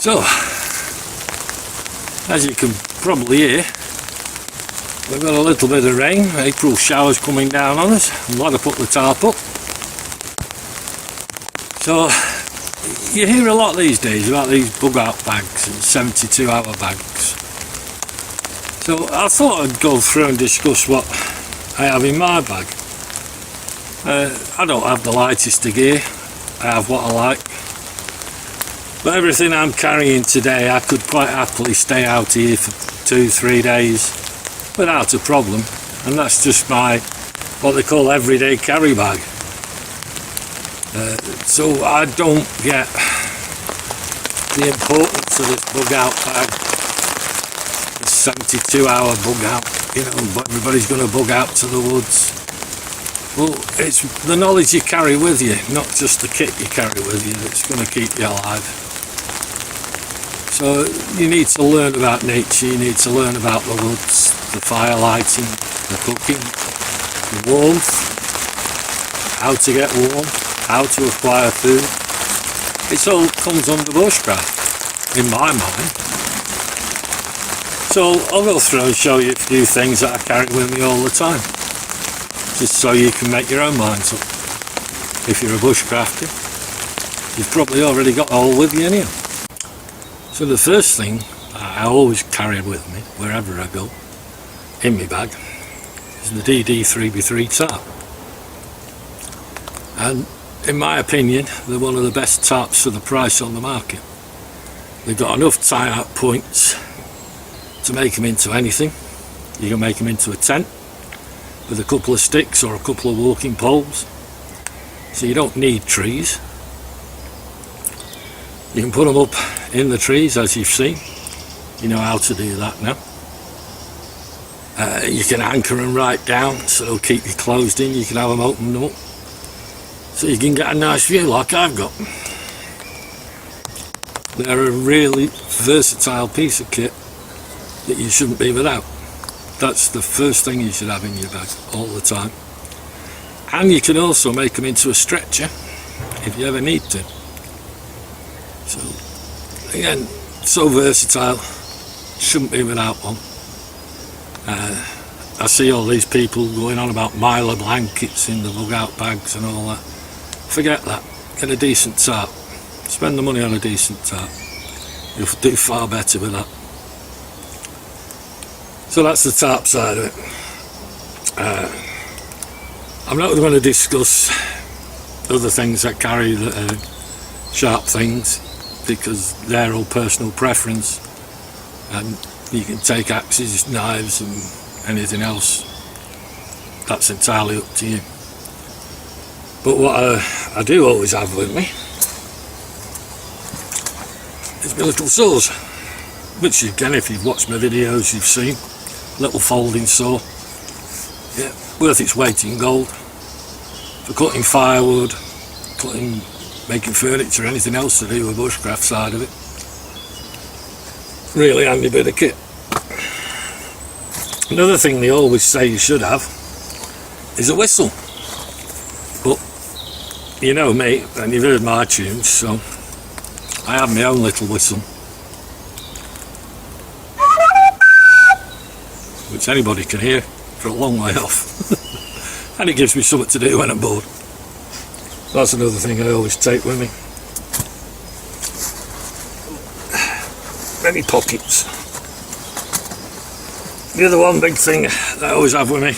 So, as you can probably hear, we've got a little bit of rain, April showers coming down on us. I'm glad I put the tarp up. So, you hear a lot these days about these Bugout bags and 72-hour bags. So I thought I'd go through and discuss what I have in my bag. I don't have the lightest of gear, I have what I like. But everything I'm carrying today, I could quite happily stay out here for 2-3 days without a problem. And that's just my, what they call everyday carry bag. So I don't get the importance of this Bugout bag, this 72-hour Bugout, you know, everybody's going to bug out to the woods. Well, it's the knowledge you carry with you, not just the kit you carry with you, that's going to keep you alive. So you need to learn about nature, you need to learn about the woods, the fire lighting, the cooking, the warmth, how to get warm, how to acquire food. It all comes under bushcraft, in my mind. So I'll go through and show you a few things that I carry with me all the time, just so you can make your own minds up. If you're a bushcrafter, you've probably already got all with you anyhow. So the first thing I always carry with me, wherever I go, in my bag, is the DD3x3 tarp. And in my opinion, they're one of the best tarps for the price on the market. They've got enough tie-out points to make them into anything. You can make them into a tent with a couple of sticks or a couple of walking poles. So you don't need trees. You can put them up in the trees, as you've seen. You know how to do that now. You can anchor them right down so they'll keep you closed in. You can have them opened up so you can get a nice view like I've got. They're a really versatile piece of kit that you shouldn't be without. That's the first thing you should have in your bag all the time. And you can also make them into a stretcher if you ever need to. So again, so versatile, shouldn't be without one. I see all these people going on about Mylar blankets in the Bugout bags and all that. Forget that. Get a decent tarp. Spend the money on a decent tarp. You'll do far better with that. So that's the tarp side of it. I'm not going to discuss other things that carry the sharp things, because they're all personal preference, and you can take axes, knives and anything else. That's entirely up to you. But what I do always have with me is my little saws, which again, if you've watched my videos, you've seen. Little folding saw, yeah, worth its weight in gold for cutting firewood, making furniture, anything else to do with bushcraft side of it. Really handy bit of kit. Another thing they always say you should have is a whistle. But you know me, and you've heard my tunes, so I have my own little whistle, which anybody can hear for a long way off. And it gives me something to do when I'm bored. That's another thing I always take with me. Many pockets. The other one big thing that I always have with me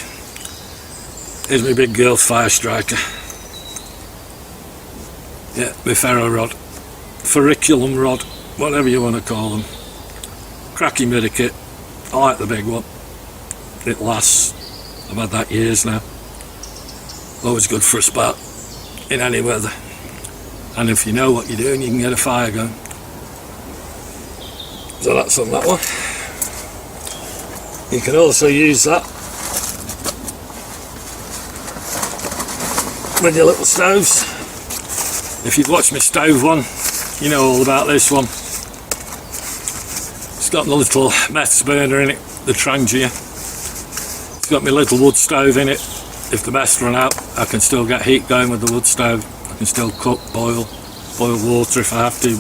is my big girl fire striker. Yeah, my ferro rod, ferriculum rod, whatever you want to call them. Cracking bit of kit. I like the big one. It lasts. I've had that years now. Always good for a spark in any weather. And if you know what you're doing, you can get a fire going. So that's on that one. You can also use that with your little stoves. If you've watched my stove one, you know all about this one. It's got my little meths burner in it, the Trangia. It's got my little wood stove in it. If the meths run out, I can still get heat going with the wood stove. I can still cook, boil water if I have to.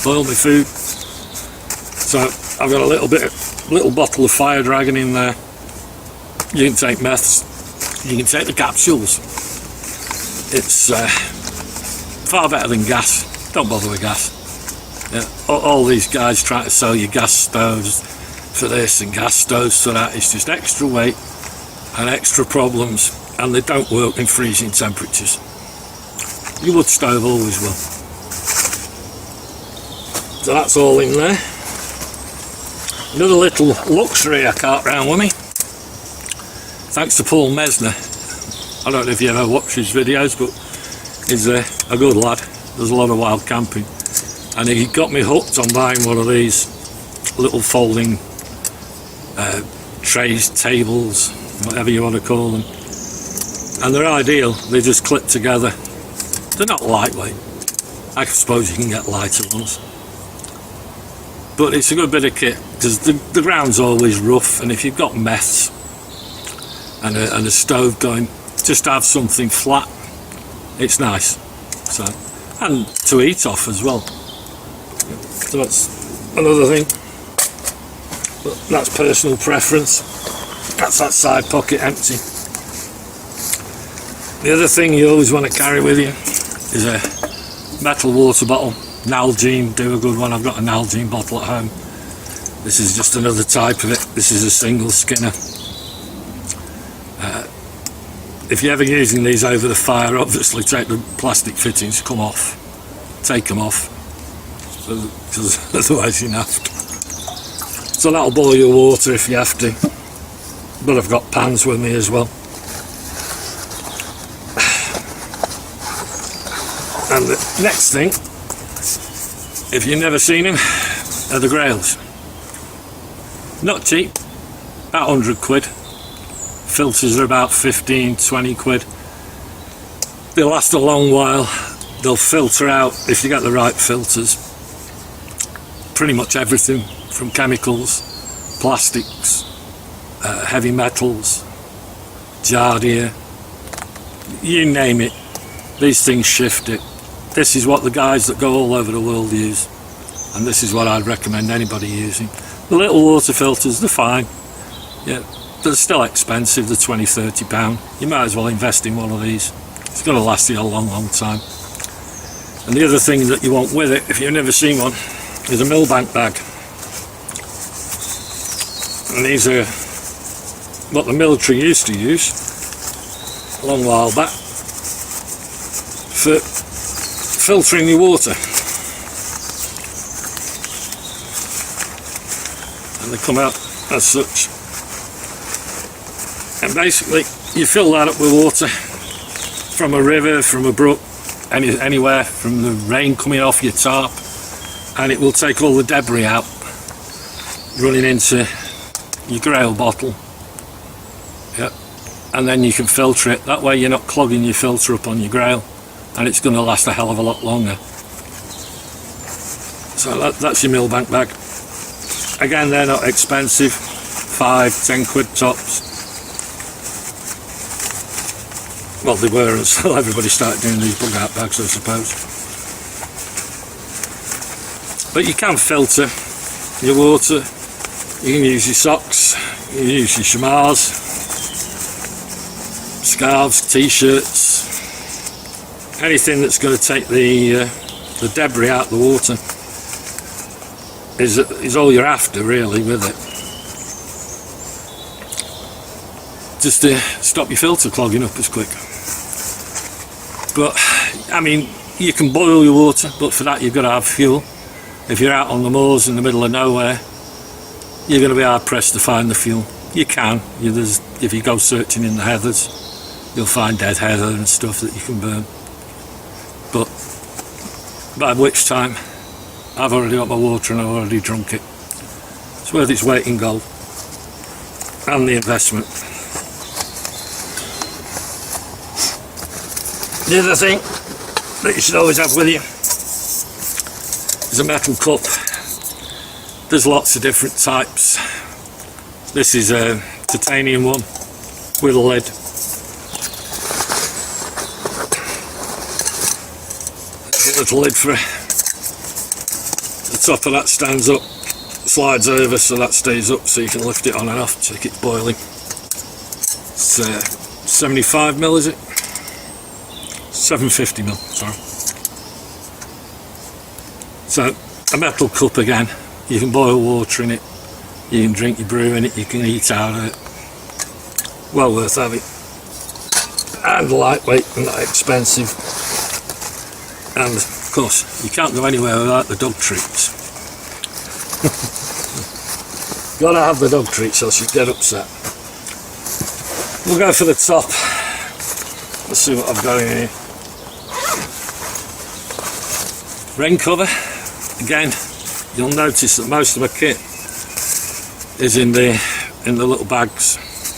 boil my food. So I've got a little bottle of Fire Dragon in there. You can take meths, you can take the capsules. It's far better than gas. Don't bother with gas. Yeah, all these guys trying to sell you gas stoves for this and gas stoves for that. It's just extra weight and extra problems, and they don't work in freezing temperatures. Your wood stove always will. So that's all in there. Another little luxury I cart round with me, thanks to Paul Mesner. I don't know if you ever watch his videos, but he's a good lad. There's a lot of wild camping, and he got me hooked on buying one of these little folding trays, tables, whatever you want to call them, and they're ideal. They just clip together. They're not lightweight. I suppose you can get lighter ones, but it's a good bit of kit because the ground's always rough, and if you've got meths and a stove going, just have something flat. It's nice. So, and to eat off as well. So that's another thing. But that's personal preference. That's that side pocket empty. The other thing you always want to carry with you is a metal water bottle. Nalgene, do a good one. I've got a Nalgene bottle at home. This is just another type of it. This is a single skinner. If you're ever using these over the fire, obviously take the plastic fittings, come off. Take them off, because otherwise you're naffed. So that'll boil your water if you have to. But I've got pans with me as well. And the next thing, if you've never seen them, are the Grayls. Not cheap, about 100 quid. Filters are about 15-20 quid. They'll last a long while. They'll filter out, if you get the right filters, pretty much everything from chemicals, plastics, heavy metals, giardia, you name it. These things shift it. This is what the guys that go all over the world use, and this is what I'd recommend anybody using. The little water filters, they're fine. Yeah. They're still expensive, they're £20-30. You might as well invest in one of these. It's going to last you a long, long time. And the other thing that you want with it, if you've never seen one, is a Milbank bag. And these are what the military used to use a long while back for filtering your water. And they come out as such. And basically you fill that up with water from a river, from a brook, anywhere, from the rain coming off your tarp, and it will take all the debris out running into your Grayl bottle. Yep. And then you can filter it. That way you're not clogging your filter up on your Grayl, and it's going to last a hell of a lot longer. So that's your Milbank bag. Again, they're not expensive, 5-10 quid tops. Well, they were until everybody started doing these Bugout bags, I suppose. But you can filter your water. You can use your socks, you can use your chamois, scarves, t-shirts, anything that's going to take the debris out of the water is all you're after, really, with it. Just to stop your filter clogging up as quick. But I mean, you can boil your water, but for that you've got to have fuel. If you're out on the moors in the middle of nowhere, you're going to be hard pressed to find the fuel. You can, if you go searching in the heathers, you'll find dead heather and stuff that you can burn. But by which time I've already got my water and I've already drunk it. It's worth its weight in gold and the investment. The other thing that you should always have with you is a metal cup. There's lots of different types. This is a titanium one with a lid. There's a little lid for top of that stands up, slides over so that stays up, so you can lift it on and off, check it's boiling. It's 75ml, is it? 750ml, sorry. So a metal cup again, you can boil water in it, you can drink your brew in it, you can eat out of it. Well worth having. And lightweight and not expensive. And of course, you can't go anywhere without the dog treats. Gotta have the dog treats or she'll get upset. We'll go for the top. Let's see what I've got in here. Rain cover. Again, you'll notice that most of my kit is in the little bags,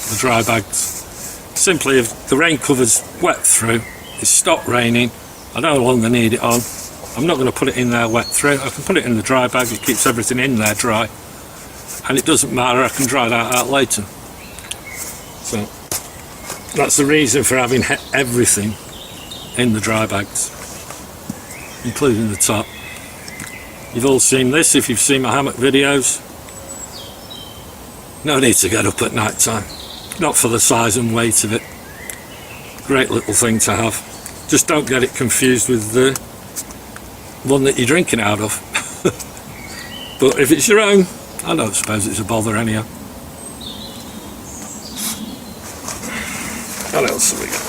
the dry bags. Simply, if the rain cover's wet through, it's stopped raining, I no longer need it on, I'm not going to put it in there wet through. I can put it in the dry bag, it keeps everything in there dry, and it doesn't matter, I can dry that out later. So that's the reason for having everything in the dry bags, including the top. You've all seen this if you've seen my hammock videos. No need to get up at night time, not for the size and weight of it. Great little thing to have. Just don't get it confused with the one that you're drinking out of. But if it's your own, I don't suppose it's a bother anyhow. What else have we got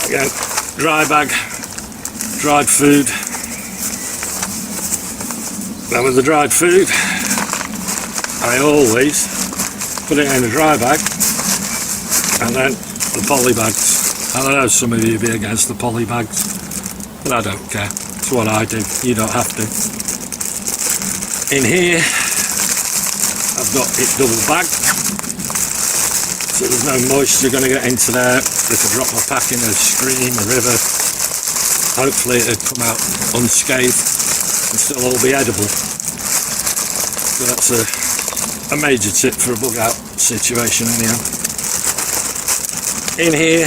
here? Again, dry bag, dried food. Now with the dried food, I always put it in a dry bag and then the poly bags. And I know some of you will be against the poly bags, but I don't care. It's what I do, you don't have to. In here, I've got it double bagged, so there's no moisture going to get into there. If I drop my pack in a stream, a river, hopefully it'll come out unscathed and still all be edible. So that's a major tip for a bug out situation anyhow. In here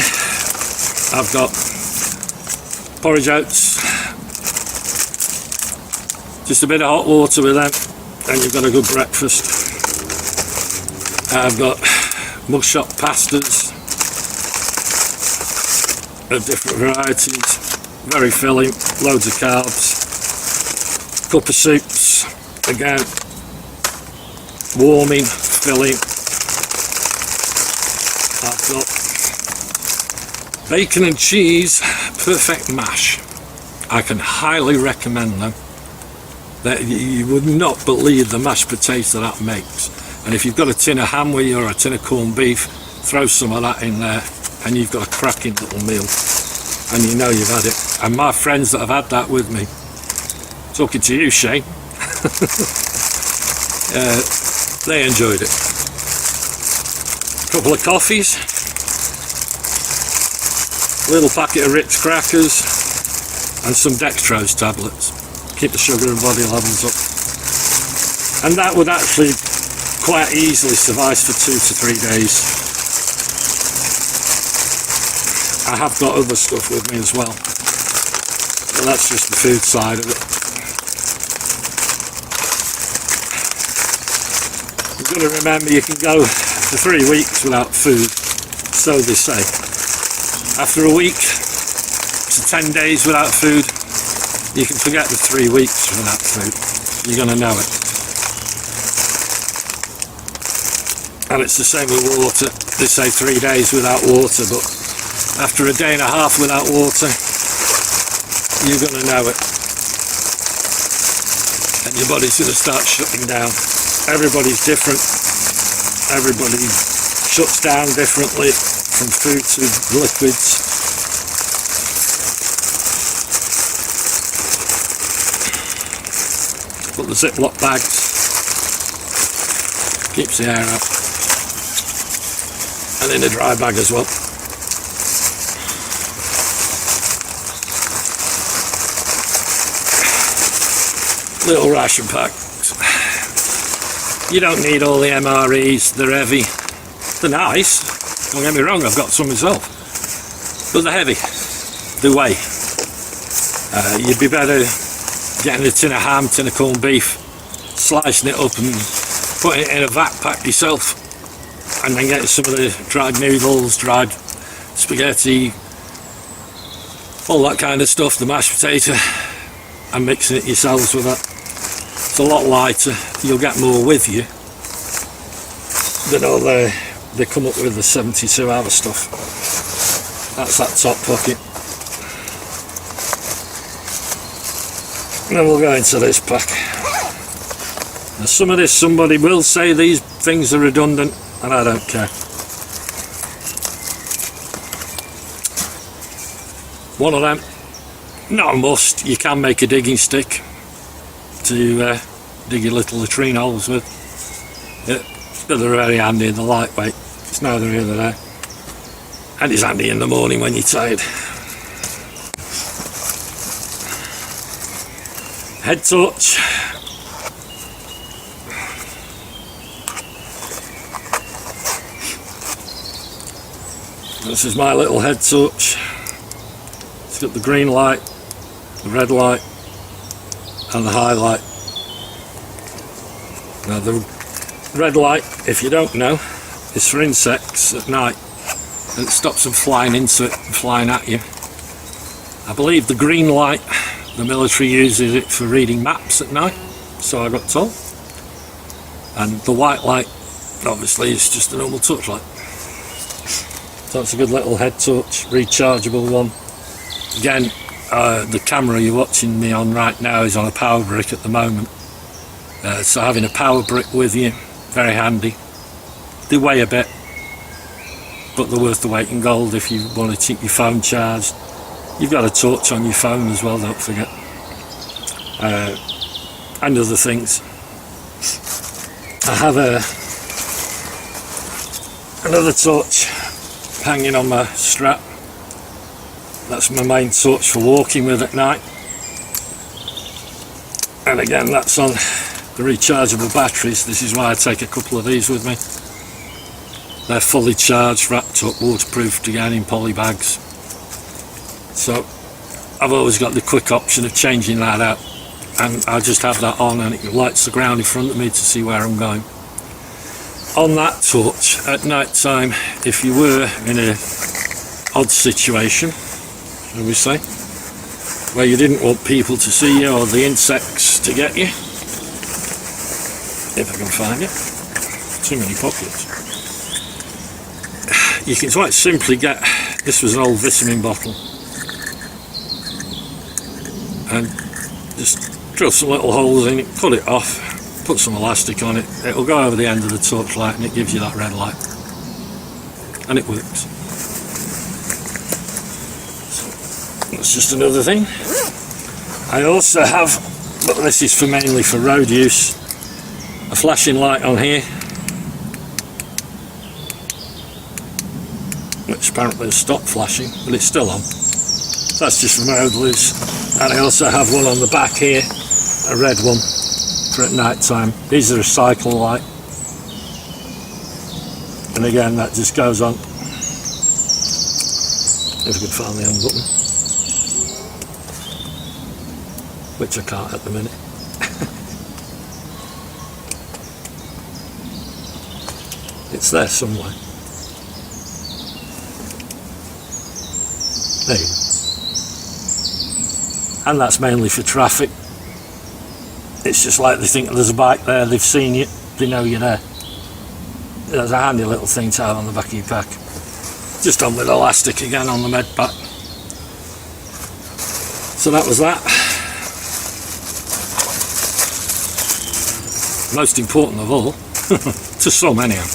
I've got porridge oats, just a bit of hot water with them and you've got a good breakfast. I've got mug shop pastas of different varieties, very filling, loads of carbs. Cup of soups, again, warming, filling. I've got bacon and cheese perfect mash. I can highly recommend them. That you would not believe the mashed potato that makes. And if you've got a tin of ham with you or a tin of corned beef, throw some of that in there and you've got a cracking little meal. And you know you've had it. And my friends that have had that with me, talking to you, Shane, they enjoyed it. A couple of coffees, a little packet of Ritz crackers, and some dextrose tablets. Keep the sugar and body levels up. And that would actually quite easily suffice for 2 to 3 days. I have got other stuff with me as well, but that's just the food side of it. You've got to remember you can go for 3 weeks without food, so they say. After a week to 10 days without food, you can forget the 3 weeks without food. You're going to know it. And it's the same with water. They say 3 days without water, but after a day and a half without water, you're going to know it. And your body's going to start shutting down. Everybody's different. Everybody shuts down differently from food to liquids. Put the Ziploc bags, keeps the air out, and in a dry bag as well. Little ration packs. You don't need all the MREs, they're heavy. They're nice, don't get me wrong, I've got some myself. But they're heavy, they weigh. You'd be better getting a tin of ham, tin of corned beef, slicing it up and putting it in a vat pack yourself, and then getting some of the dried noodles, dried spaghetti, all that kind of stuff, the mashed potato, and mixing it yourselves with that. It's a lot lighter, you'll get more with you than all they come up with the 72 hour stuff. That's that top pocket. And then we'll go into this pack. Now some of this, somebody will say these things are redundant, and I don't care. One of them, not a must. You can make a digging stick to dig your little latrine holes with. Yeah, but they're very handy and they're lightweight. It's neither here nor there. And it's handy in the morning when you're tired. Head torch. This is my little head torch. It's got the green light, the red light and the highlight. Now the red light, if you don't know, is for insects at night, and it stops them flying into it and flying at you. I believe the green light, the military uses it for reading maps at night, so I got told. And the white light, obviously, is just a normal torch light. So it's a good little head torch, rechargeable one. Again, the camera you're watching me on right now is on a power brick at the moment. So having a power brick with you, very handy. They weigh a bit, but they're worth the weight in gold if you want to keep your phone charged. You've got a torch on your phone as well, don't forget. And other things. I have another torch hanging on my strap. That's my main torch for walking with at night. And again, that's on the rechargeable batteries. This is why I take a couple of these with me. They're fully charged, wrapped up, waterproofed again in poly bags. So I've always got the quick option of changing that out, and I just have that on and it lights the ground in front of me to see where I'm going. On that torch at night time, if you were in an odd situation, shall we say, where you didn't want people to see you or the insects to get you, if I can find it, too many pockets, you can quite simply get, this was an old vitamin bottle, and just drill some little holes in it, cut it off, put some elastic on it, it'll go over the end of the torch light and it gives you that red light, and it works. So that's just another thing. I also have, but this is mainly for road use, a flashing light on here, which apparently has stopped flashing, but it's still on. So that's just for road use. And I also have one on the back here, a red one for at night time. These are a cycle light, and again that just goes on. If I can find the on button, which I can't at the minute. It's there somewhere. There you go. And that's mainly for traffic. It's just like they think there's a bike there, they've seen you, they know you're there. There's a handy little thing to have on the back of your pack. Just on with elastic again on the med pack. So that was that. Most important of all, to some anyhow.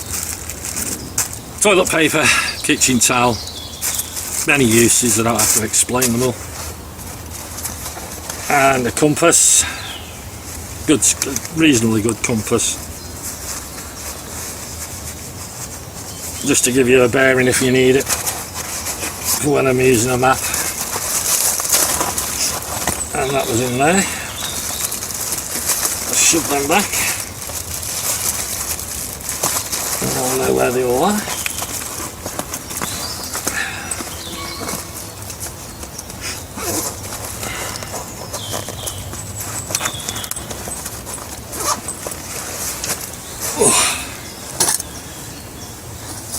Toilet paper, kitchen towel, many uses, I don't have to explain them all. And a compass, good, reasonably good compass, just to give you a bearing if you need it, for when I'm using a map. And that was in there. I'll shove them back, and I'll know where they all are.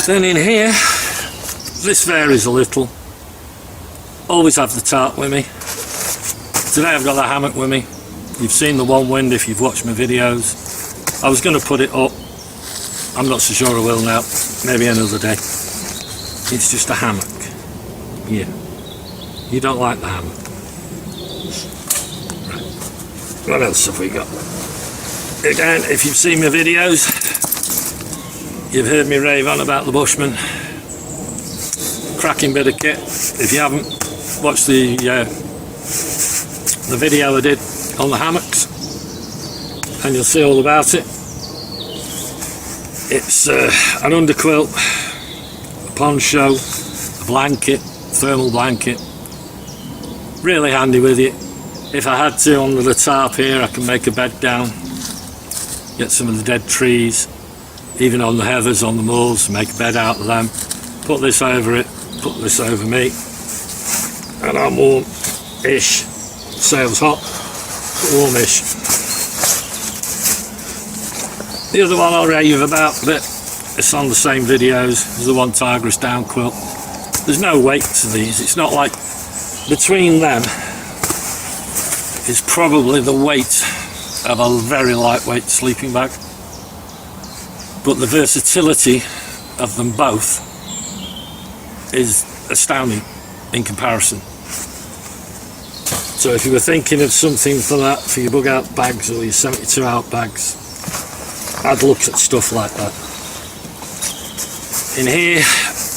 Then in here, this varies a little. Always have the tarp with me. Today I've got the hammock with me. You've seen the one wind if you've watched my videos. I was going to put it up. I'm not so sure I will now. Maybe another day. It's just a hammock. Yeah. You don't like the hammock. Right. What else have we got? Again, if you've seen my videos, you've heard me rave on about the Bushman. Cracking bit of kit. If you haven't watched the video I did on the hammocks, and you'll see all about it. It's an underquilt, a poncho, a blanket, thermal blanket. Really handy with it. If I had to, under the tarp here, I can make a bed down, get some of the dead trees, even on the heathers, on the moors, make a bed out of them, put this over it, put this over me, and I'm warm-ish. Sails hot, but warmish. The other one I'll rave about a bit, it's on the same videos as the one Tigress down quilt. There's no weight to these. It's not like, between them is probably the weight of a very lightweight sleeping bag, but the versatility of them both is astounding in comparison. So if you were thinking of something for that, for your bug out bags or your 72 hour bags, I'd look at stuff like that. In here,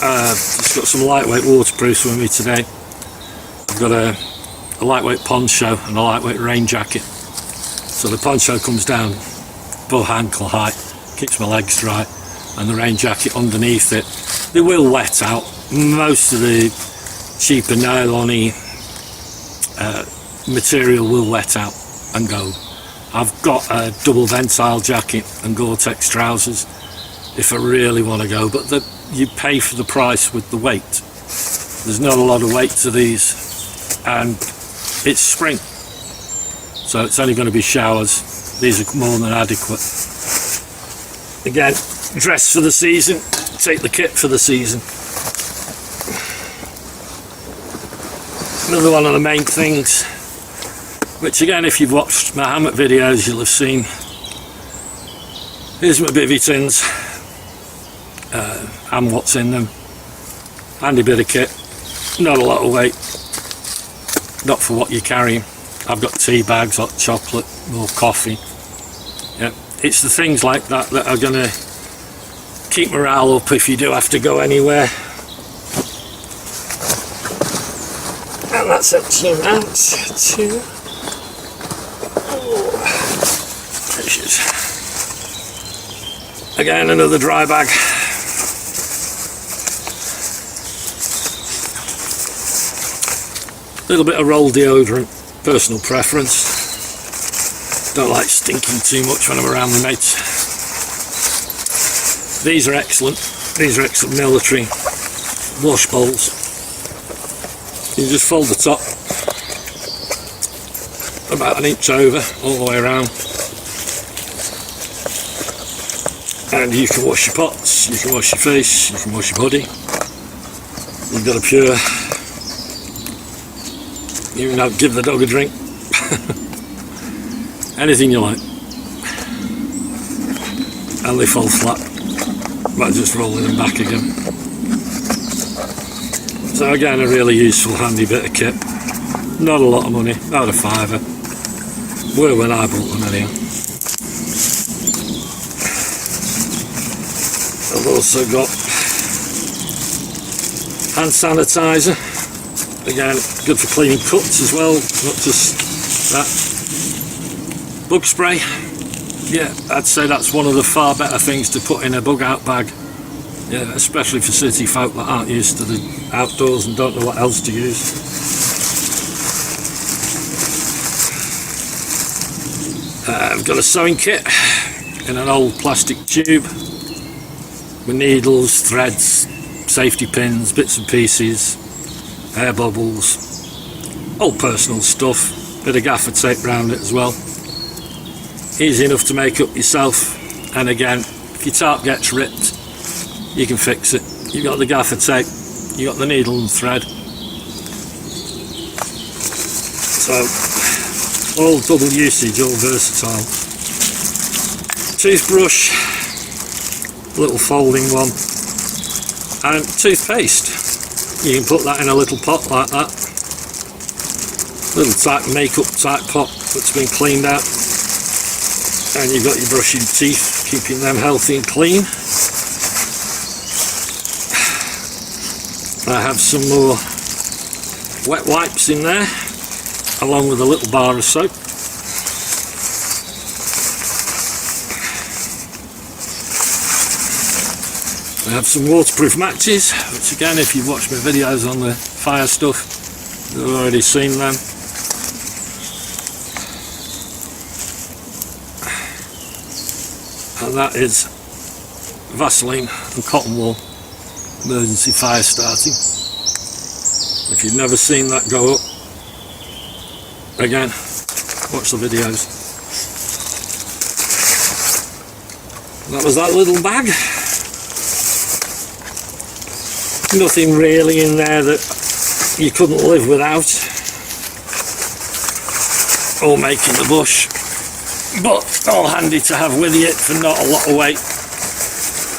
I've just got some lightweight waterproofs with me today. I've got a lightweight poncho and a lightweight rain jacket. So the poncho comes down above ankle height, keeps my legs dry, and the rain jacket underneath it. They will wet out. Most of the cheaper nylon-y material will wet out and go. I've got a double ventile jacket and Gore-Tex trousers if I really want to go, but you pay for the price with the weight. There's not a lot of weight to these, and it's spring, so it's only going to be showers. These are more than adequate. Again, dress for the season, take the kit for the season. Another one of the main things, which again, if you've watched my hammock videos, you'll have seen. Here's my bivvy tins, and what's in them. Handy bit of kit, not a lot of weight, not for what you're carrying. I've got tea bags, hot chocolate, more coffee. Yeah, it's the things like that that are going to keep morale up if you do have to go anywhere. And that's empty now. Two. Oh, precious. Again, another dry bag. A little bit of roll deodorant, personal preference. Don't like stinking too much when I'm around my mates. These are excellent. These are excellent military wash bowls. You just fold the top about an inch over all the way around, and you can wash your pots, you can wash your face, you can wash your body. You've got a pure, you can give the dog a drink. Anything you like, and they fall flat by just rolling them back again. So again, a really useful, handy bit of kit. Not a lot of money, about a fiver. Were when I bought them anyhow. I've also got hand sanitizer. Again, good for cleaning cuts as well, not just that. Bug spray. Yeah, I'd say that's one of the far better things to put in a bug out bag. Yeah, especially for city folk that aren't used to the outdoors and don't know what else to use. I've got a sewing kit in an old plastic tube with needles, threads, safety pins, bits and pieces, air bubbles, all personal stuff, bit of gaffer tape around it as well. Easy enough to make up yourself. And again, if your tarp gets ripped, you can fix it. You've got the gaffer tape, you've got the needle and thread. So, all double usage, all versatile. Toothbrush, little folding one, and toothpaste. You can put that in a little pot like that. Little type makeup type pot that's been cleaned out. And you've got your brushing teeth, keeping them healthy and clean. I have some more wet wipes in there, along with a little bar of soap. I have some waterproof matches, which again, if you've watched my videos on the fire stuff, you've already seen them. And that is Vaseline and cotton wool emergency fire starting. If you've never seen that go up, again, watch the videos. And that was that little bag. Nothing really in there that you couldn't live without, or making the bush, but all handy to have with you for not a lot of weight,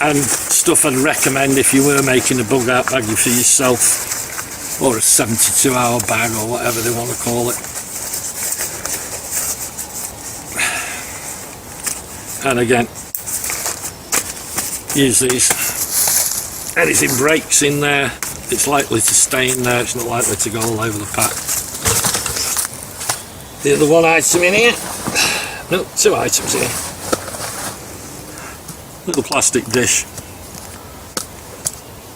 and stuff I'd recommend if you were making a bug out bag for yourself, or a 72-hour bag, or whatever they want to call it. And again, use these. Anything breaks in there, it's likely to stay in there, it's not likely to go all over the pack. The other one item in here, no, two items here. Little plastic dish,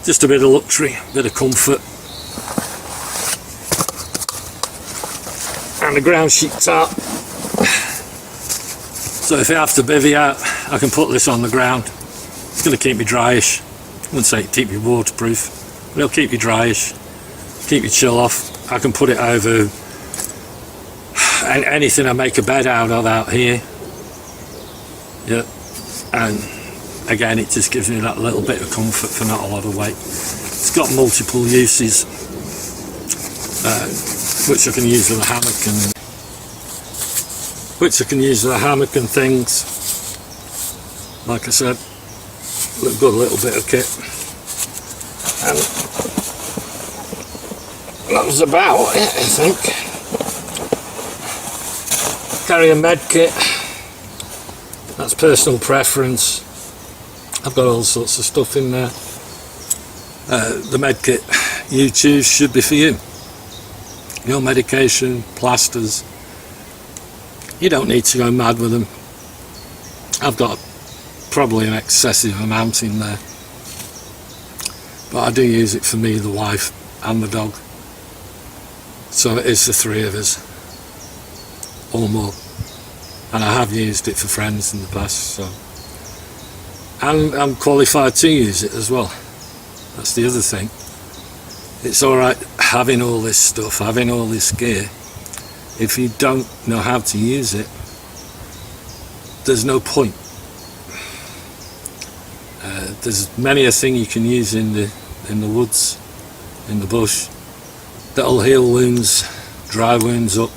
just a bit of luxury, a bit of comfort. And a ground sheet tarp. So if I have to bivvy out, I can put this on the ground. It's going to keep me dryish. I wouldn't say keep you waterproof, but it'll keep you dryish, keep you chill off. I can put it over anything I make a bed out of out here. Yeah, and again, it just gives me that little bit of comfort for not a lot of weight. It's got multiple uses, which I can use with a hammock and things. Like I said, good little bit of kit, and that was about it, I think. Carry a med kit, that's personal preference. I've got all sorts of stuff in there. The med kit you choose should be for you. Your medication, plasters, you don't need to go mad with them. I've got probably an excessive amount in there, but I do use it for me, the wife and the dog, so it is the three of us or more, and I have used it for friends in the past, so, and I'm qualified to use it as well. That's the other thing. It's alright having all this stuff, having all this gear. If you don't know how to use it, there's no point. There's many a thing you can use in the woods, in the bush, that'll heal wounds, dry wounds up,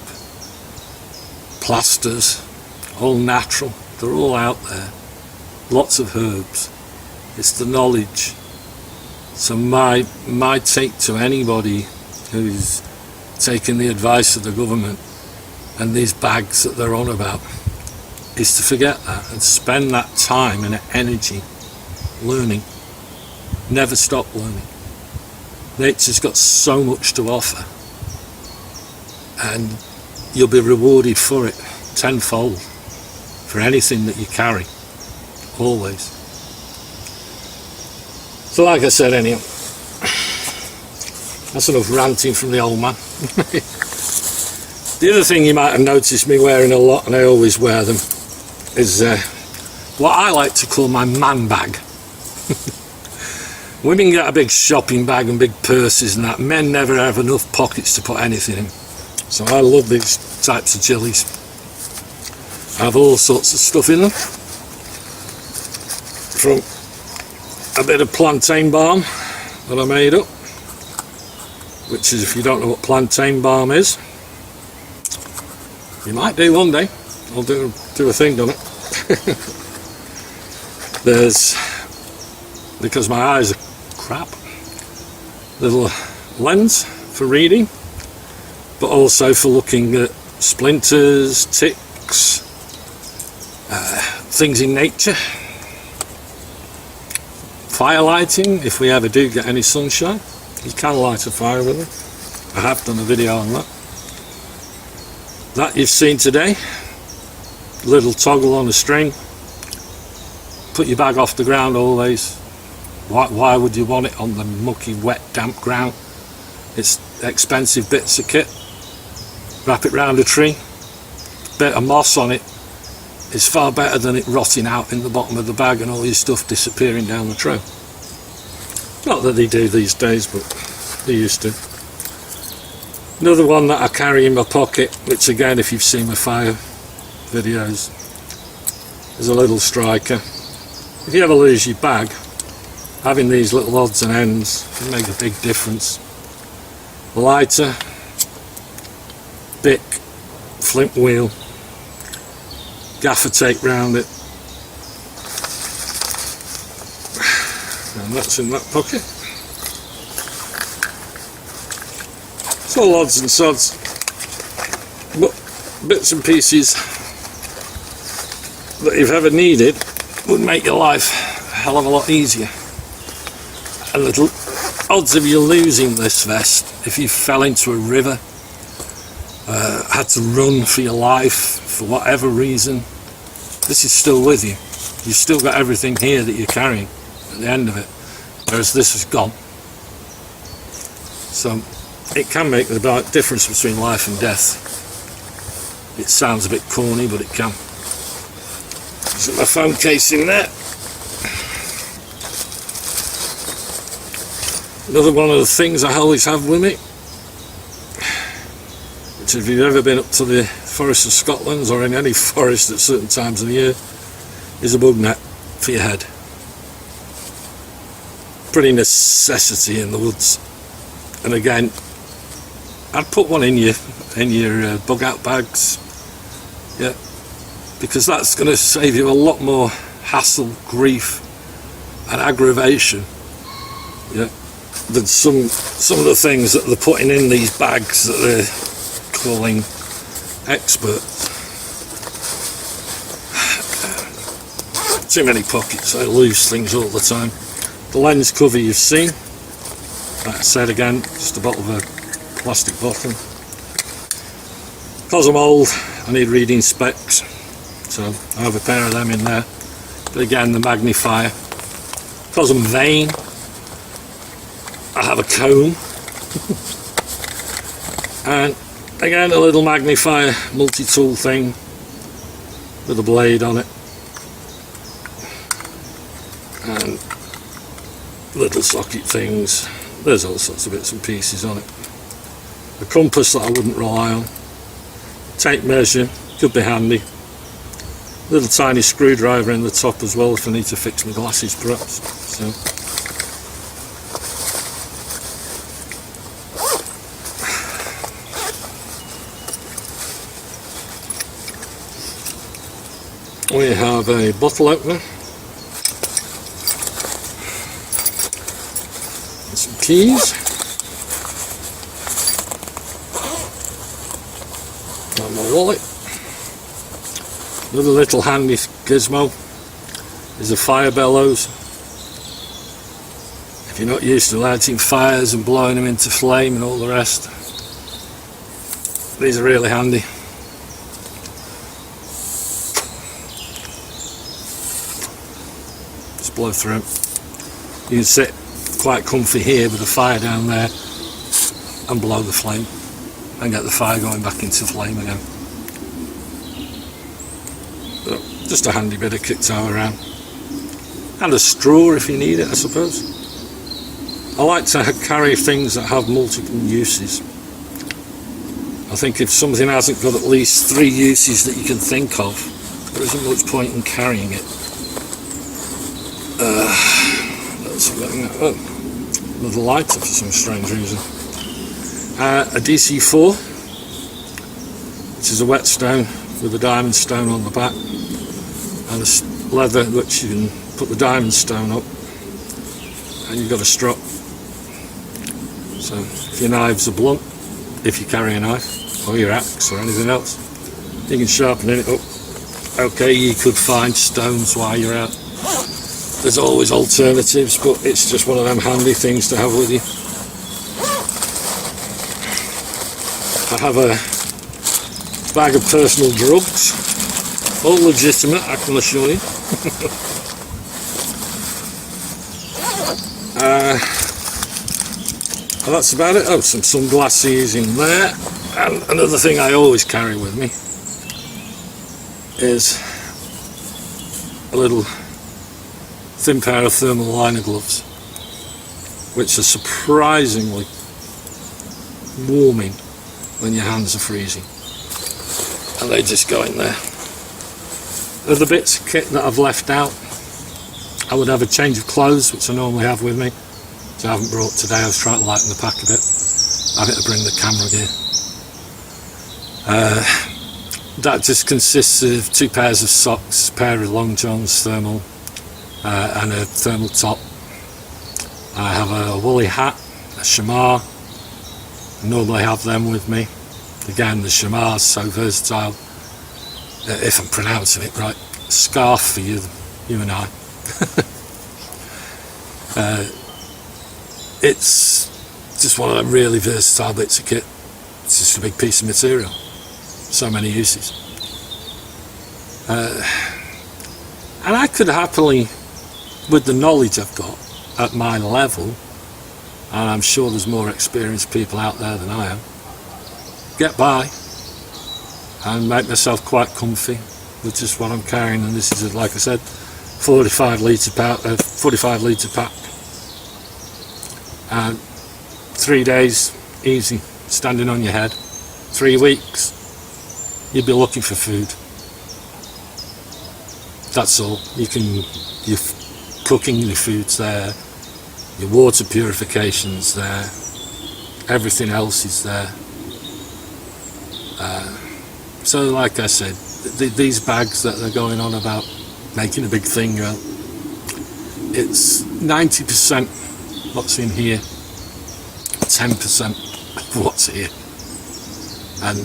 plasters, all natural. They're all out there. Lots of herbs. It's the knowledge. So my take to anybody who's taking the advice of the government and these bags that they're on about is to forget that and spend that time and energy learning. Never stop learning. Nature's got so much to offer, and you'll be rewarded for it tenfold for anything that you carry, always. So like I said, anyhow, that's enough ranting from the old man. The other thing you might have noticed me wearing a lot, and I always wear them, is what I like to call my man bag. Women get a big shopping bag and big purses and that. Men never have enough pockets to put anything in. So I love these types of chilies. I have all sorts of stuff in them. from a bit of plantain balm that I made up, which is, if you don't know what plantain balm is, you might do one day. I'll do a thing on it. There's, because my eyes are crap, little lens for reading, but also for looking at splinters, ticks, things in nature, fire lighting. If we ever do get any sunshine, you can light a fire with it. I have done a video on that. That you've seen today, little toggle on a string, put your bag off the ground always. Why would you want it on the mucky, wet, damp ground? It's expensive bits of kit. Wrap it round a tree, bit of moss on it. It's far better than it rotting out in the bottom of the bag and all your stuff disappearing down the trail. Not that they do these days, but they used to. Another one that I carry in my pocket, which again, if you've seen my fire videos, is a little striker. If you ever lose your bag, having these little odds and ends can make a big difference. A lighter, bic, flint wheel, gaffer tape round it, and that's in that pocket. It's all odds and sods, but bits and pieces that you've ever needed would make your life a hell of a lot easier. And the odds of you losing this vest, if you fell into a river, had to run for your life for whatever reason, this is still with you. You've still got everything here that you're carrying at the end of it, whereas this is gone. So it can make the difference between life and death. It sounds a bit corny, but it can. So my phone case in there. Another one of the things I always have with me, which if you've ever been up to the forests of Scotland or in any forest at certain times of the year, is a bug net for your head. Pretty necessity in the woods. And again, I'd put one in your bug out bags, yeah, because that's going to save you a lot more hassle, grief and aggravation, yeah, than some of the things that they're putting in these bags that they're calling expert. Too many pockets, I lose things all the time. The lens cover you've seen, like I said again, just a bottle of a plastic bottle. Because I'm old, I need reading specs, so I have a pair of them in there. But again, the magnifier. Because I'm vain, I have a comb. And again, a little magnifier multi-tool thing with a blade on it. And little socket things. There's all sorts of bits and pieces on it. A compass that I wouldn't rely on. Tape measure, could be handy. Little tiny screwdriver in the top as well if I need to fix my glasses perhaps. So we have a bottle opener. Some keys, and my wallet. Another little handy gizmo is a fire bellows. If you're not used to lighting fires and blowing them into flame and all the rest, these are really handy. Just blow through them. You can sit quite comfy here with the fire down there and blow the flame and get the fire going back into flame again. So, just a handy bit of kit to have around. And a straw if you need it, I suppose. I like to carry things that have multiple uses. I think if something hasn't got at least 3 uses that you can think of, there isn't much point in carrying it. Let's see, oh, another lighter for some strange reason. A DC4, which is a whetstone with a diamond stone on the back, and a leather which you can put the diamond stone up, and you've got a strap. So if your knives are blunt, if you carry a knife, or your axe or anything else, you can sharpen it up. Okay, you could find stones while you're out. There's always alternatives, but it's just one of them handy things to have with you. I have a bag of personal drugs, all legitimate, I can assure you. And that's about it. Oh, some sunglasses in there. And another thing I always carry with me is a little thin pair of thermal liner gloves, which are surprisingly warming when your hands are freezing, and they just go in there. Other bits of kit that I've left out, I would have a change of clothes, which I normally have with me, which I haven't brought today. I was trying to lighten the pack a bit. I had to bring the camera gear. That just consists of 2 pairs of socks, a pair of long johns thermal, and a thermal top. I have a woolly hat, a shamar. I normally have them with me. Again, the shamar is so versatile, if I'm pronouncing it right. Scarf for you and I. It's just one of them really versatile bits of kit. It's just a big piece of material. So many uses. And I could happily, with the knowledge I've got at my level, and I'm sure there's more experienced people out there than I am, get by and make myself quite comfy with just what I'm carrying. And this is, like I said, 45 litre pack, and 3 days easy, standing on your head. 3 weeks, you'd be looking for food. That's all. Your cooking, your food's there, your water purification's there, everything else is there. So like I said, these bags that they're going on about making a big thing, it's 90% what's in here, 10% what's here, and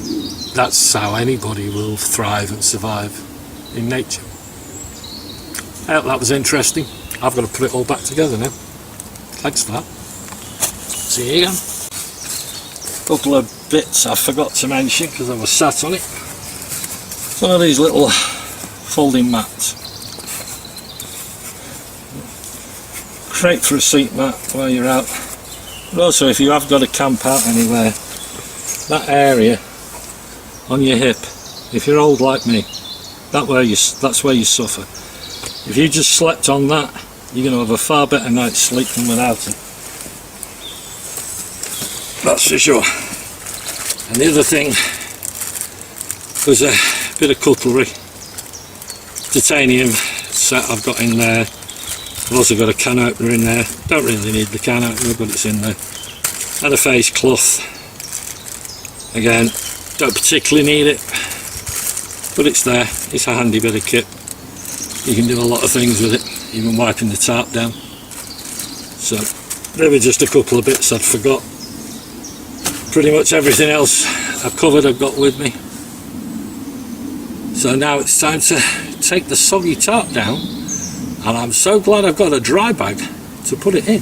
that's how anybody will thrive and survive in nature. I hope that was interesting. I've got to put it all back together now. Thanks for that. See you again. Couple of bits I forgot to mention because I was sat on it. One of these little folding mats. Great for a seat mat while you're out. But also if you have got to camp out anywhere, that area on your hip, if you're old like me, that's where you suffer. If you just slept on that, you're going to have a far better night's sleep than without it. That's for sure. And the other thing was a bit of cutlery, titanium set I've got in there. I've also got a can opener in there. Don't really need the can opener, but it's in there. And a face cloth. Again, don't particularly need it, but it's there. It's a handy bit of kit. You can do a lot of things with it, even wiping the tarp down. So there were just a couple of bits I'd forgot. Pretty much everything else I've covered, I've got with me. So now it's time to take the soggy tarp down, and I'm so glad I've got a dry bag to put it in.